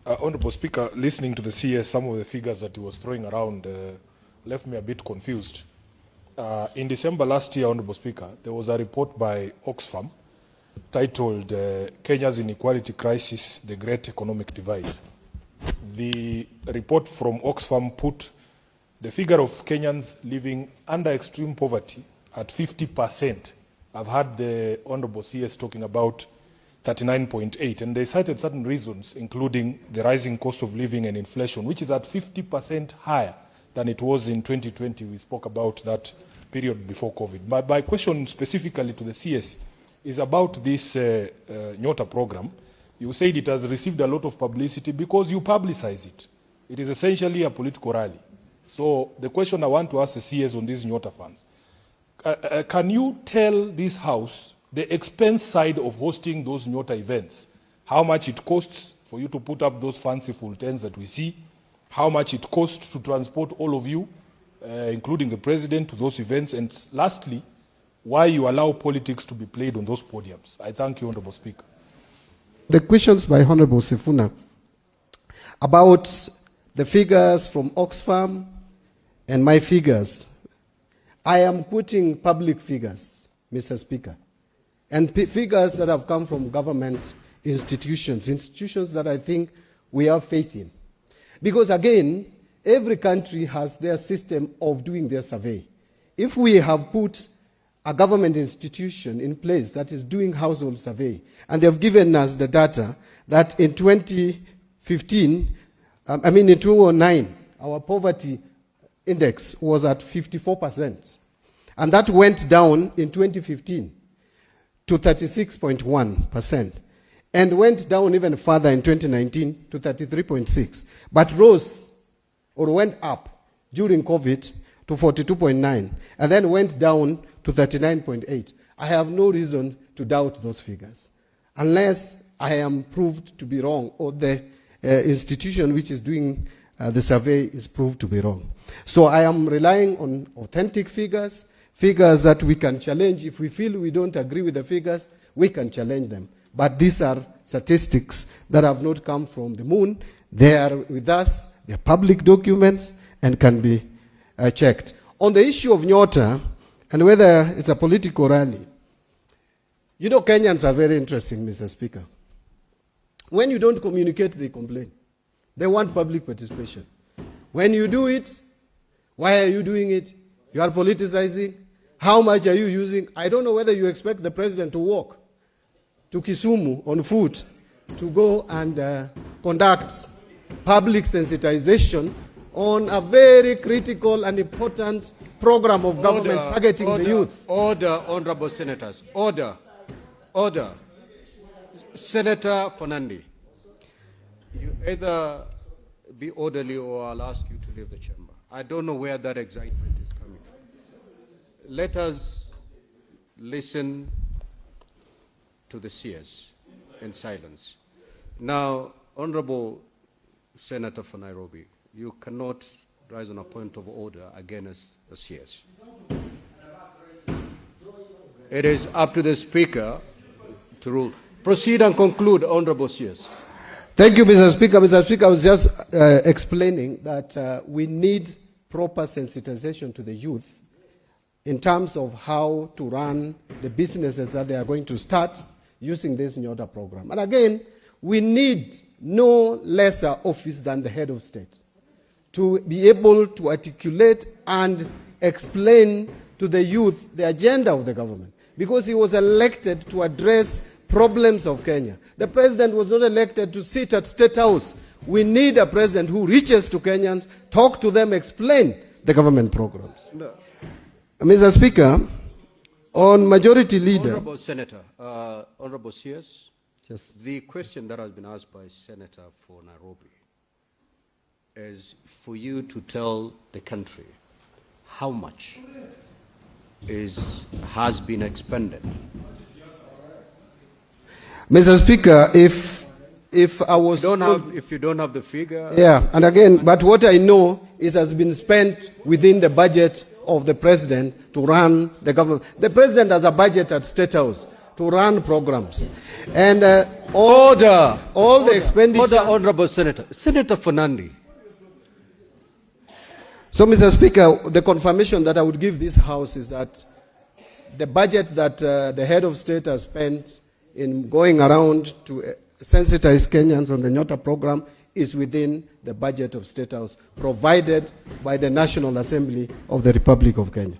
Honourable Speaker, listening to the CS, some of the figures that he was throwing around left me a bit confused. In December last year, Honourable Speaker, there was a report by Oxfam titled Kenya's Inequality Crisis, the Great Economic Divide. The report from Oxfam put the figure of Kenyans living under extreme poverty at 50%. I've heard the Honourable CS talking about 39.8, and they cited certain reasons, including the rising cost of living and inflation, which is at 50% higher than it was in 2020. We spoke about that period before COVID. My question specifically to the CS is about this Nyota program. You said it has received a lot of publicity because you publicize it. It is essentially a political rally. So the question I want to ask the CS on these Nyota funds, can you tell this House the expense side of hosting those Nyota events? How much it costs for you to put up those fanciful tents that we see? How much it costs to transport all of you, including the President, to those events? And lastly, why you allow politics to be played on those podiums? I thank you, Honourable Speaker. The questions by Honourable Sifuna about the figures from Oxfam and my figures. I am quoting public figures, Mr. Speaker, and figures that have come from government institutions that I think we have faith in. Because again, every country has their system of doing their survey. If we have put a government institution in place that is doing household survey, and they've given us the data that in 2009, our poverty index was at 54%. And that went down in 2015 to 36.1%. And went down even further in 2019 to 33.6%. But rose, or went up during COVID to 42.9%, and then went down to 39.8%. I have no reason to doubt those figures, unless I am proved to be wrong, or the institution which is doing the survey is proved to be wrong. So I am relying on authentic figures, figures that we can challenge. If we feel we don't agree with the figures, we can challenge them. But these are statistics that have not come from the moon. They are with us, they are public documents, and can be checked. On the issue of Nyota, and whether it's a political rally, you know, Kenyans are very interesting, Mr. Speaker. When you don't communicate, they complain. They want public participation. When you do it, why are you doing it? You are politicizing. How much are you using? I don't know whether you expect the president to walk to Kisumu on foot to go and conduct public sensitization on a very critical and important program of government targeting the youth. Order, honorable senators. Order. Senator Fernandi, you either be orderly or I'll ask you to leave the chamber. I don't know where that excitement is coming from. Let us listen to the CS in silence. Now, Honorable Senator for Nairobi, you cannot rise on a point of order against the CS. It is up to the Speaker to rule. Proceed and conclude, Honorable CS. Thank you, Mr. Speaker. Mr. Speaker, I was just explaining that we need proper sensitization to the youth in terms of how to run the businesses that they are going to start using this Nyota program. And again, we need no lesser office than the head of state to be able to articulate and explain to the youth the agenda of the government, because he was elected to address problems of Kenya. The president was not elected to sit at State House. We need a president who reaches to Kenyans, talk to them, explain the government programs. No. Mr. Speaker, on Majority Leader... Honorable Senator, Honorable CS, yes. The question that has been asked by Senator for Nairobi is for you to tell the country how much has been expended. Mr. Speaker, if I was... If you don't have the figure... Yeah, and again, but what I know is has been spent within the budget of the president to run the government. The president has a budget at State House to run programs. And all the expenditure... Order, Honorable Senator. Senator Fernandi. So, Mr. Speaker, the confirmation that I would give this House is that the budget that the head of state has spent in going around to sensitize Kenyans on the Nyota program is within the budget of State House provided by the National Assembly of the Republic of Kenya.